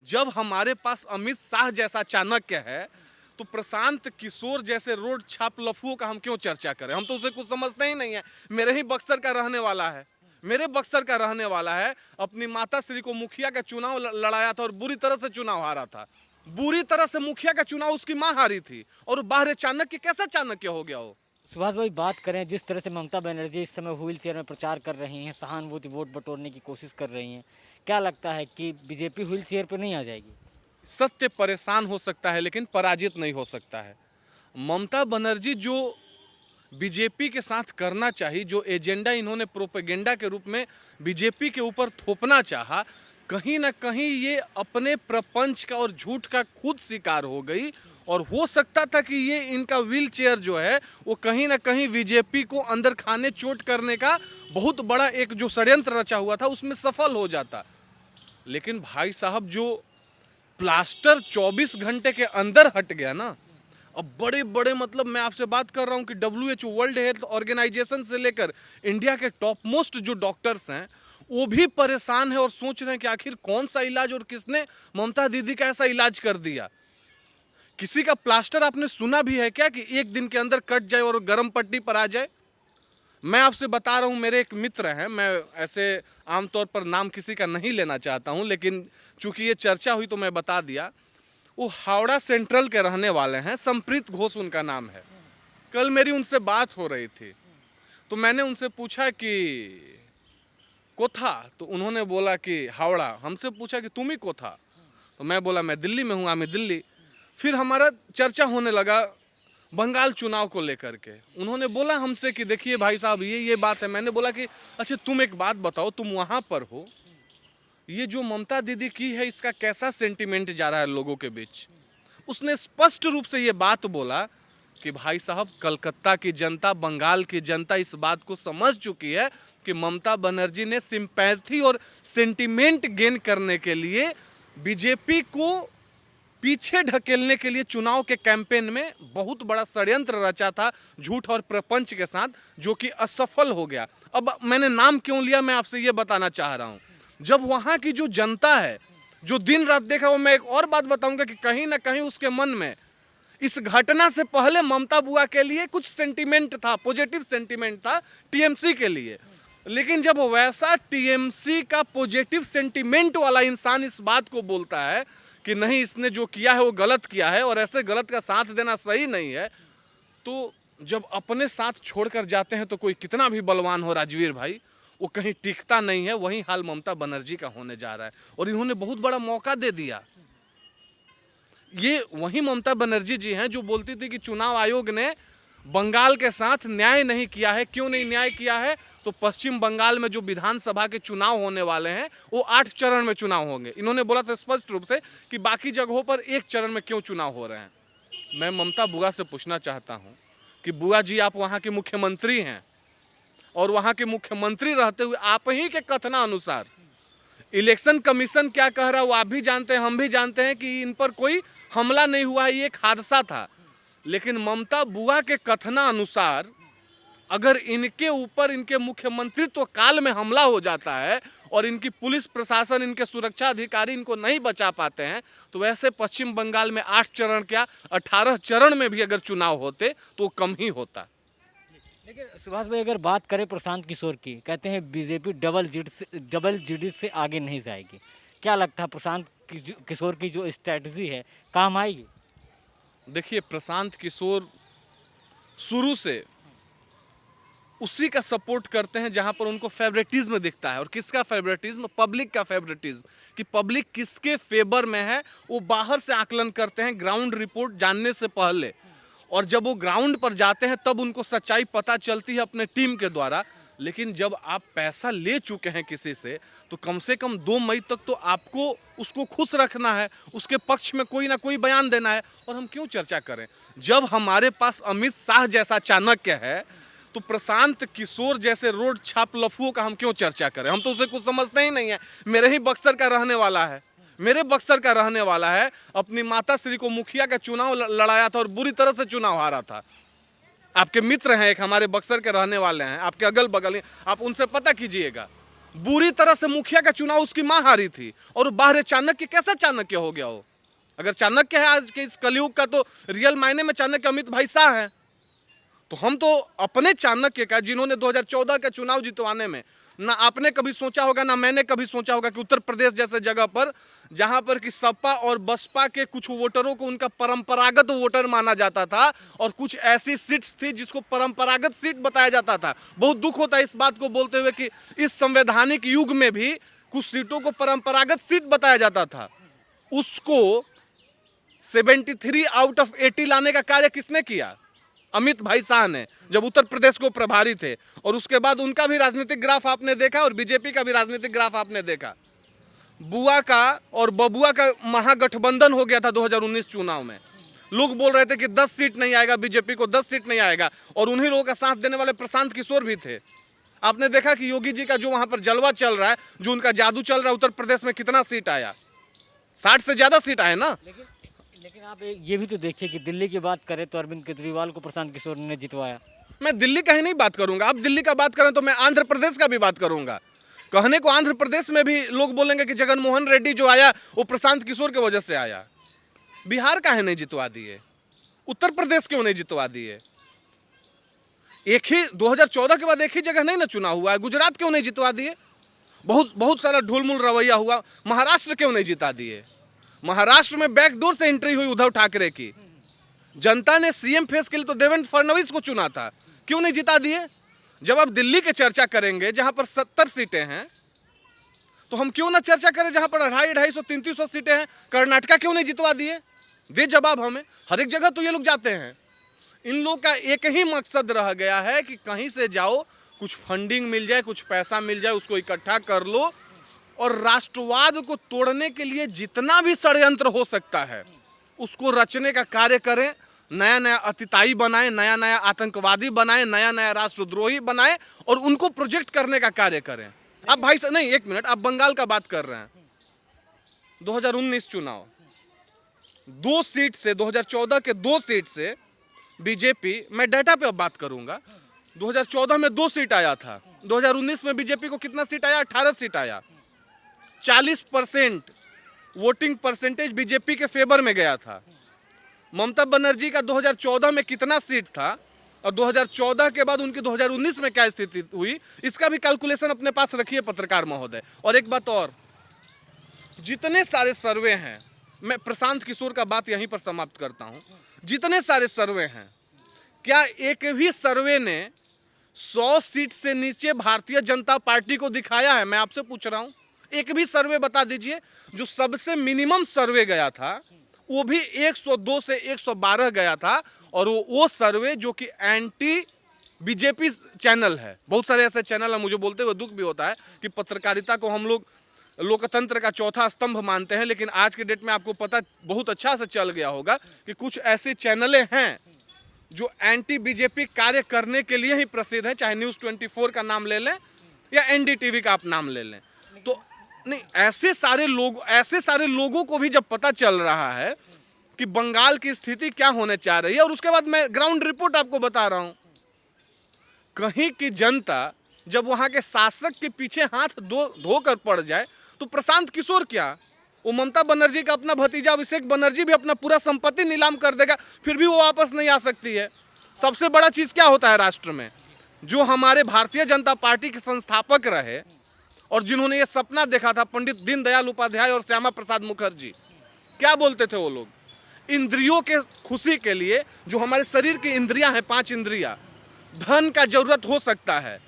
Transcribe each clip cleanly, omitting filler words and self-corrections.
जब हमारे पास अमित शाह जैसा चाणक्य है, तो प्रशांत किशोर जैसे रोड छाप लफुओं का हम क्यों चर्चा करें? हम तो उसे कुछ समझते ही नहीं है। मेरे ही बक्सर का रहने वाला है, मेरे बक्सर का रहने वाला है। अपनी माता श्री को मुखिया का चुनाव लड़ाया था और बुरी तरह से चुनाव हारा था। बुरी तरह से मुखिया का चुनाव उसकी मां हारी थी और बाहर चाणक्य कैसा चाणक्य हो गया हो? सुभाष भाई, बात करें जिस तरह से ममता बनर्जी इस समय व्हील चेयर में प्रचार कर रही हैं, सहानुभूति वोट बटोरने की कोशिश कर रही हैं, क्या लगता है कि बीजेपी व्हील चेयर पर नहीं आ जाएगी? सत्य परेशान हो सकता है लेकिन पराजित नहीं हो सकता है। ममता बनर्जी जो बीजेपी के साथ करना चाहिए, जो एजेंडा इन्होंने प्रोपेगेंडा के रूप में बीजेपी के ऊपर थोपना चाहा, कहीं ना कहीं ये अपने प्रपंच का और झूठ का खुद शिकार हो गई। और हो सकता था कि ये इनका व्हील चेयर जो है वो कहीं ना कहीं बीजेपी को अंदर खाने चोट करने का बहुत बड़ा एक जो षड्यंत्र रचा हुआ था उसमें सफल हो जाता। लेकिन भाई साहब, जो प्लास्टर 24 घंटे के अंदर हट गया ना, अब बड़े बड़े मतलब मैं आपसे बात कर रहा हूं कि WHO वर्ल्ड हेल्थ ऑर्गेनाइजेशन से लेकर इंडिया के टॉप मोस्ट जो डॉक्टर्स हैं वो भी परेशान है और सोच रहे हैं कि आखिर कौन सा इलाज और किसने ममता दीदी का ऐसा इलाज कर दिया। किसी का प्लास्टर आपने सुना भी है क्या कि एक दिन के अंदर कट जाए और गर्म पट्टी पर आ जाए? मैं आपसे बता रहा हूं, मेरे एक मित्र हैं, मैं ऐसे आमतौर पर नाम किसी का नहीं लेना चाहता हूं, लेकिन चूंकि ये चर्चा हुई तो मैं बता दिया। वो हावड़ा सेंट्रल के रहने वाले हैं, संप्रीत घोष उनका नाम है। कल मेरी उनसे बात हो रही थी तो मैंने उनसे पूछा कि कोथा, तो उन्होंने बोला कि हावड़ा। हमसे पूछा कि तुम ही कोथा, तो मैं बोला मैं दिल्ली में हूँ, आमी दिल्ली। फिर हमारा चर्चा होने लगा बंगाल चुनाव को लेकर के। उन्होंने बोला हमसे कि देखिए भाई साहब, ये बात है। मैंने बोला कि अच्छा तुम एक बात बताओ, तुम वहाँ पर हो, ये जो ममता दीदी की है इसका कैसा सेंटिमेंट जा रहा है लोगों के बीच? उसने स्पष्ट रूप से ये बात बोला कि भाई साहब, कलकत्ता की जनता, बंगाल की जनता इस बात को समझ चुकी है कि ममता बनर्जी ने सिंपैथी और सेंटिमेंट गेन करने के लिए बीजेपी को पीछे ढकेलने के लिए चुनाव के कैंपेन में बहुत बड़ा षड्यंत्र रचा था झूठ और प्रपंच के साथ, जो कि असफल हो गया। अब मैंने नाम क्यों लिया, मैं आपसे ये बताना चाह रहा हूं। जब वहां की जो जनता है जो दिन रात देख रहा हूं, मैं एक और बात बताऊंगा कि कहीं ना कहीं उसके मन में इस घटना से पहले ममता बुआ के लिए कुछ सेंटिमेंट था, पॉजिटिव सेंटिमेंट था टीएमसी के लिए। लेकिन जब वैसा टीएमसी का पॉजिटिव सेंटिमेंट वाला इंसान इस बात को बोलता है कि नहीं, इसने जो किया है वो गलत किया है और ऐसे गलत का साथ देना सही नहीं है, तो जब अपने साथ छोड़कर जाते हैं तो कोई कितना भी बलवान हो राजवीर भाई, वो कहीं टिकता नहीं है। वही हाल ममता बनर्जी का होने जा रहा है और इन्होंने बहुत बड़ा मौका दे दिया। ये वही ममता बनर्जी जी हैं जो बोलती थी कि चुनाव आयोग ने बंगाल के साथ न्याय नहीं किया है। क्यों नहीं न्याय किया है? तो पश्चिम बंगाल में जो विधानसभा के चुनाव होने वाले हैं वो 8 चरण में चुनाव होंगे। इन्होंने बोला था स्पष्ट रूप से कि बाकी जगहों पर 1 चरण में क्यों चुनाव हो रहे हैं। मैं ममता बुआ से पूछना चाहता हूं कि बुआ जी, आप वहां के मुख्यमंत्री हैं और वहां के मुख्यमंत्री रहते हुए आप ही के कथना अनुसार इलेक्शन कमीशन क्या कह रहा है वो आप भी जानते हैं, हम भी जानते हैं कि इन पर कोई हमला नहीं हुआ है, ये एक हादसा था। लेकिन ममता बुआ के कथना अनुसार अगर इनके ऊपर इनके मुख्यमंत्रित्व काल में हमला हो जाता है और इनकी पुलिस प्रशासन, इनके सुरक्षा अधिकारी इनको नहीं बचा पाते हैं, तो वैसे पश्चिम बंगाल में 8 चरण क्या 18 चरण में भी अगर चुनाव होते तो कम ही होता। लेकिन सुभाष भाई, अगर बात करें प्रशांत किशोर की, कहते हैं बीजेपी डबल डिजिट से आगे नहीं जाएगी। क्या लगता है प्रशांत किशोर की जो स्ट्रैटेजी है काम आएगी? देखिए, प्रशांत किशोर शुरू से उसी का सपोर्ट करते हैं जहां पर उनको फेवरेटिज्म दिखता है। और किसका फेवरेटिज्म? पब्लिक का फेवरेटिज्म, कि पब्लिक किसके फेवर में है वो बाहर से आकलन करते हैं ग्राउंड रिपोर्ट जानने से पहले। और जब वो ग्राउंड पर जाते हैं तब उनको सच्चाई पता चलती है अपने टीम के द्वारा। लेकिन जब आप पैसा ले चुके हैं किसी से तो कम से कम 2 मई तक तो आपको उसको खुश रखना है, उसके पक्ष में कोई ना कोई बयान देना है। और हम क्यों चर्चा करें? जब हमारे पास अमित शाह जैसा चाणक्य है तो प्रशांत किशोर जैसे रोड छाप लफुओं का हम क्यों चर्चा करें? हम तो उसे कुछ समझते ही नहीं है। मेरे ही बक्सर का रहने वाला है, मेरे बक्सर का रहने वाला है। अपनी माता श्री को मुखिया का चुनाव लड़ाया था और बुरी तरह से चुनाव हारा था। आपके मित्र हैं, एक हमारे बक्सर के रहने वाले हैं, आपके अगल बगल, आप उनसे पता कीजिएगा। बुरी तरह से मुखिया का चुनाव उसकी मां हारी थी, और बाहर चाणक्य कैसा चाणक्य हो गया हो? अगर चाणक्य है आज के इस कलयुग का, तो रियल मायने में चाणक्य अमित भाई शाह है। तो हम तो अपने चाणक्य का, जिन्होंने 2014 का चुनाव जितवाने में, ना आपने कभी सोचा होगा ना मैंने कभी सोचा होगा कि उत्तर प्रदेश जैसे जगह पर, जहां पर कि सपा और बसपा के कुछ वोटरों को उनका परंपरागत वोटर माना जाता था, और कुछ ऐसी सीट्स थी जिसको परंपरागत सीट बताया जाता था। बहुत दुख होता है इस बात को बोलते हुए कि इस संवैधानिक युग में भी कुछ सीटों को परंपरागत सीट बताया जाता था। उसको 73 आउट ऑफ 80 लाने का कार्य किसने किया? अमित भाई शाह ने, जब उत्तर प्रदेश को प्रभारी थे। और उसके बाद उनका भी राजनीतिक ग्राफ आपने देखा, और बीजेपी का भी राजनीतिक ग्राफ आपने देखा। बुआ का और बबुआ का महागठबंधन हो गया था 2019 चुनाव में। लोग बोल रहे थे कि 10 सीट नहीं आएगा, बीजेपी को 10 सीट नहीं आएगा, और उन्हीं लोगों का साथ देने वाले प्रशांत किशोर भी थे। आपने देखा कि योगी जी का जो वहां पर जलवा चल रहा है, जो उनका जादू चल रहा है, उत्तर प्रदेश में कितना सीट आया? 60 से ज्यादा सीट आए ना। लेकिन आप ये भी तो देखिए कि दिल्ली की बात करें तो अरविंद केजरीवाल को प्रशांत किशोर ने जितवाया। मैं दिल्ली का ही नहीं बात करूंगा, आप दिल्ली का बात करें तो मैं आंध्र प्रदेश का भी बात करूंगा। कहने को आंध्र प्रदेश में भी लोग बोलेंगे कि जगनमोहन रेड्डी जो आया वो प्रशांत किशोर की वजह से आया। बिहार काहे नहीं जितवा दिए? उत्तर प्रदेश क्यों नहीं जितवा दिए? एक ही 2014 के बाद एक ही जगह नहीं ना चुनाव हुआ है। गुजरात क्यों नहीं जितवा दिए? बहुत सारा ढुलमुल रवैया हुआ। महाराष्ट्र क्यों नहीं जिता दिए? महाराष्ट्र में बैकडोर से एंट्री हुई उद्धव ठाकरे की। जनता ने सीएम फेस के लिए तो देवेंद्र फडणवीस को चुना था, क्यों नहीं जिता दिए? जब आप दिल्ली की चर्चा करेंगे जहां पर 70 सीटें हैं, तो हम क्यों ना चर्चा करें जहां पर 250, 300 सीटें हैं? कर्नाटका क्यों नहीं जितवा दिए? दे जवाब हमें। हर एक जगह तो ये लोग जाते हैं। इन लोग का एक ही मकसद रह गया है कि कहीं से जाओ, कुछ फंडिंग मिल जाए, कुछ पैसा मिल जाए, उसको इकट्ठा कर लो, और राष्ट्रवाद को तोड़ने के लिए जितना भी षड्यंत्र हो सकता है उसको रचने का कार्य करें। नया नया अतिताई बनाएं, नया नया आतंकवादी बनाएं, नया नया राष्ट्रद्रोही बनाएं, और उनको प्रोजेक्ट करने का कार्य करें। आप भाई नहीं, एक मिनट, आप बंगाल का बात कर रहे हैं। 2019 चुनाव, 2 सीट से, 2014 के 2 सीट से बीजेपी, मैं डाटा पे अब बात करूंगा, 2014 में 2 सीट आया था। 2019 में बीजेपी को कितना सीट आया? 18 सीट आया। 40% वोटिंग परसेंटेज बीजेपी के फेवर में गया था। ममता बनर्जी का 2014 में कितना सीट था, और 2014 के बाद उनकी 2019 में क्या स्थिति हुई, इसका भी कैलकुलेशन अपने पास रखिए पत्रकार महोदय। और एक बात और, जितने सारे सर्वे हैं, मैं प्रशांत किशोर का बात यहीं पर समाप्त करता हूं, जितने सारे सर्वे हैं, क्या एक भी सर्वे ने 100 सीट से नीचे भारतीय जनता पार्टी को दिखाया है? मैं आपसे पूछ रहा हूं, एक भी सर्वे बता दीजिए। जो सबसे मिनिमम सर्वे गया था वो भी 102 से 112 गया था, और वो सर्वे जो कि एंटी बीजेपी चैनल है। बहुत सारे ऐसे चैनल हैं, मुझे बोलते हुए दुख भी होता है कि पत्रकारिता को हम लोग लोकतंत्र का चौथा स्तंभ मानते हैं, लेकिन आज के डेट में आपको पता बहुत अच्छा से चल गया होगा कि कुछ ऐसे चैनलें हैं जो एंटी बीजेपी कार्य करने के लिए ही प्रसिद्ध है। चाहे न्यूज़ 24 का नाम ले लें या एनडीटीवी का आप नाम ले लें। तो नहीं, ऐसे सारे लोगों को भी जब पता चल रहा है कि बंगाल की स्थिति क्या होने चाह रही है, और उसके बाद मैं ग्राउंड रिपोर्ट आपको बता रहा हूं, कहीं की जनता जब वहां के शासक के पीछे हाथ धोकर पड़ जाए, तो प्रशांत किशोर क्या, वो ममता बनर्जी का अपना भतीजा अभिषेक बनर्जी भी अपना पूरा संपत्ति नीलाम कर देगा, फिर भी वो वापस नहीं आ सकती है। सबसे बड़ा चीज क्या होता है राष्ट्र में? जो हमारे भारतीय जनता पार्टी के संस्थापक रहे और जिन्होंने ये सपना देखा था, पंडित दीनदयाल उपाध्याय और श्यामा प्रसाद मुखर्जी, क्या बोलते थे वो लोग? इंद्रियों के खुशी के लिए, जो हमारे शरीर की इंद्रियां हैं, 5 इंद्रियां, धन का जरूरत हो सकता है,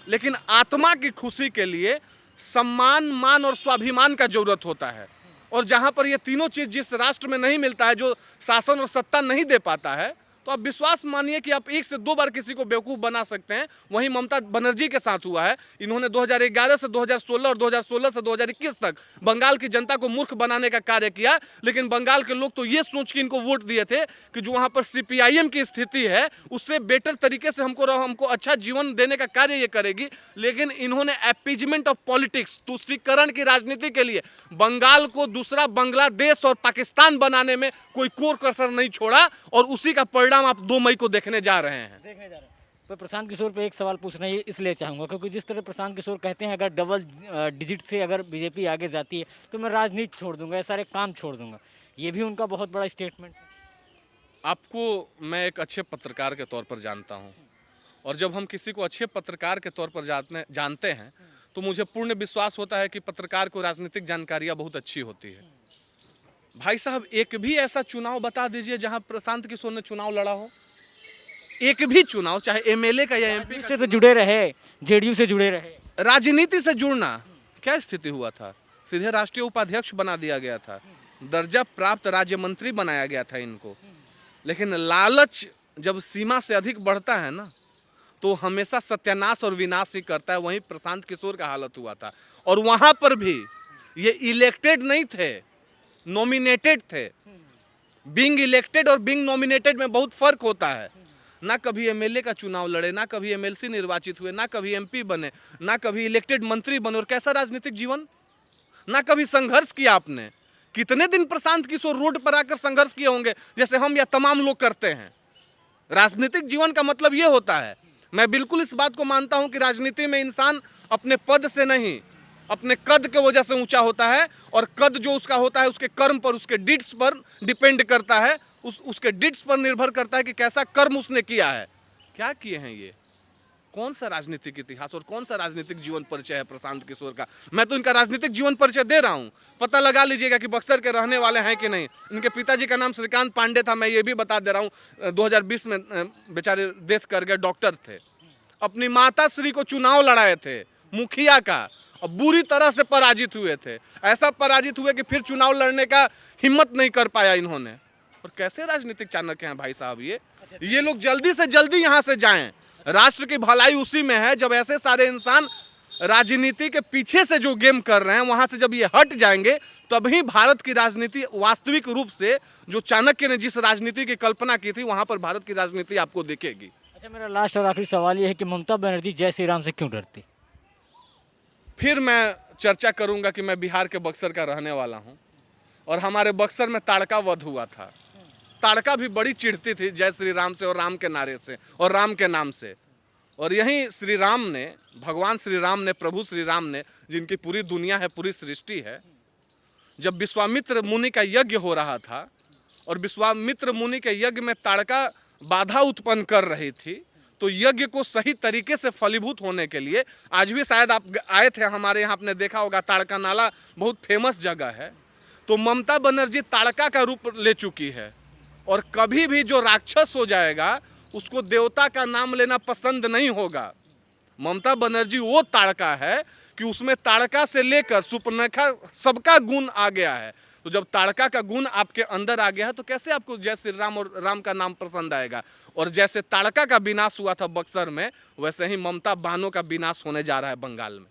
लेकिन आत्मा की खुशी के लिए सम्मान, मान और स्वाभिमान का जरूरत होता है। और जहां पर ये तीनों चीज जिस राष्ट्र में नहीं मिलता है, जो शासन और सत्ता नहीं दे पाता है, तो आप विश्वास मानिए कि आप 1 से 2 बार किसी को बेवकूफ़ बना सकते हैं। वहीं ममता बनर्जी के साथ हुआ है। इन्होंने 2011 से 2016 और 2016 से 2021 तक बंगाल की जनता को मूर्ख बनाने का कार्य किया, लेकिन बंगाल के लोग तो ये सोच के इनको वोट दिए थे कि जो वहाँ पर CPIM की स्थिति है उससे बेटर तरीके से हमको अच्छा जीवन देने का कार्य ये करेगी। लेकिन इन्होंने अपीजमेंट ऑफ पॉलिटिक्स, तुष्टीकरण की राजनीति के लिए बंगाल को दूसरा बांग्लादेश और पाकिस्तान बनाने में कोई कोर कसर नहीं छोड़ा, और उसी का परिणाम आप 2 मई को देखने जा रहे हैं। पर प्रशांत किशोर पे एक सवाल पूछना ये इसलिए चाहूँगा क्योंकि जिस तरह प्रशांत किशोर कहते हैं अगर डबल डिजिट से अगर बीजेपी आगे जाती है तो मैं राजनीति छोड़ दूंगा, ये सारे काम छोड़ दूंगा, ये भी उनका बहुत बड़ा स्टेटमेंट है। आपको मैं एक अच्छे पत्रकार के तौर पर जानता हूं, और जब हम किसी को अच्छे पत्रकार के तौर पर जानते हैं तो मुझे पूर्ण विश्वास होता है कि पत्रकार को राजनीतिक जानकारियां बहुत अच्छी होती है। भाई साहब, एक भी ऐसा चुनाव बता दीजिए जहां प्रशांत किशोर ने चुनाव लड़ा हो। एक भी चुनाव, चाहे एमएलए का या एमपी राजनीति से तो जुड़े रहे, जेडीयू से जुड़े रहे। राजनीति से जुड़ना क्या स्थिति हुआ था? सीधे राष्ट्रीय उपाध्यक्ष बना दिया गया था, दर्जा प्राप्त राज्य मंत्री बनाया गया था इनको। लेकिन लालच जब सीमा से अधिक बढ़ता है ना, तो हमेशा सत्यानाश और विनाश ही करता है। वहीं प्रशांत किशोर का हालत हुआ था, और वहां पर भी ये इलेक्टेड नहीं थे, नॉमिनेटेड थे। बीइंग इलेक्टेड और बीइंग नॉमिनेटेड में बहुत फर्क होता है। ना कभी एमएलए का चुनाव लड़े, ना कभी एमएलसी निर्वाचित हुए, ना कभी एमपी बने, ना कभी इलेक्टेड मंत्री बने। और कैसा राजनीतिक जीवन? ना कभी संघर्ष किया आपने। कितने दिन प्रशांत किशोर रोड पर आकर संघर्ष किए होंगे, जैसे हम या तमाम लोग करते हैं। राजनीतिक जीवन का मतलब ये होता है। मैं बिल्कुल इस बात को मानता हूं कि राजनीति में इंसान अपने पद से नहीं, अपने कद के वजह से ऊंचा होता है, और कद जो उसका होता है उसके कर्म पर, उसके डिड्स पर डिपेंड करता है। उसके डिड्स पर निर्भर करता है कि कैसा कर्म उसने किया है। क्या किए हैं ये? कौन सा राजनीतिक इतिहास और कौन सा राजनीतिक जीवन परिचय है प्रशांत किशोर का? मैं तो इनका राजनीतिक जीवन परिचय दे रहा हूं, पता लगा लीजिएगा कि बक्सर के रहने वाले हैं कि नहीं। इनके पिताजी का नाम श्रीकांत पांडे था, मैं ये भी बता दे रहा हूं। 2020 में बेचारे डेथ कर गए, डॉक्टर थे। अपनी माता श्री को चुनाव लड़ाए थे मुखिया का, और बुरी तरह से पराजित हुए थे। ऐसा पराजित हुए कि फिर चुनाव लड़ने का हिम्मत नहीं कर पाया इन्होंने। और कैसे राजनीतिक चाणक्य हैं भाई साहब ये लोग जल्दी से जल्दी यहाँ से जाएं। राष्ट्र की भलाई उसी में है जब ऐसे सारे इंसान राजनीति के पीछे से जो गेम कर रहे हैं वहां से जब ये हट जाएंगे, तभी भारत की राजनीति वास्तविक रूप से, जो चाणक्य ने जिस राजनीति की कल्पना की थी, वहां पर भारत की राजनीति आपको दिखेगी। अच्छा, मेरा लास्ट और आखिरी सवाल ये है कि ममता बनर्जी जय श्री राम से क्यों डरती? फिर मैं चर्चा करूंगा कि मैं बिहार के बक्सर का रहने वाला हूं, और हमारे बक्सर में ताड़का वध हुआ था। ताड़का भी बड़ी चिढ़ती थी जय श्री राम से और राम के नारे से और राम के नाम से। और यही श्री राम ने, भगवान श्री राम ने, प्रभु श्री राम ने, जिनकी पूरी दुनिया है, पूरी सृष्टि है, जब विश्वामित्र मुनि का यज्ञ हो रहा था और विश्वामित्र मुनि के यज्ञ में ताड़का बाधा उत्पन्न कर रही थी, तो यज्ञ को सही तरीके से फलीभूत होने के लिए, आज भी शायद आप आए थे हमारे यहाँ, आपने देखा होगा ताड़का नाला बहुत फेमस जगह है, तो ममता बनर्जी ताड़का का रूप ले चुकी है। और कभी भी जो राक्षस हो जाएगा उसको देवता का नाम लेना पसंद नहीं होगा। ममता बनर्जी वो ताड़का है कि उसमें ताड़का से लेकर सुपर्णरेखा सबका गुण आ गया है। तो जब ताड़का का गुण आपके अंदर आ गया है तो कैसे आपको जय श्री राम और राम का नाम पसंद आएगा? और जैसे ताड़का का विनाश हुआ था बक्सर में, वैसे ही ममता बहनों का विनाश होने जा रहा है बंगाल में।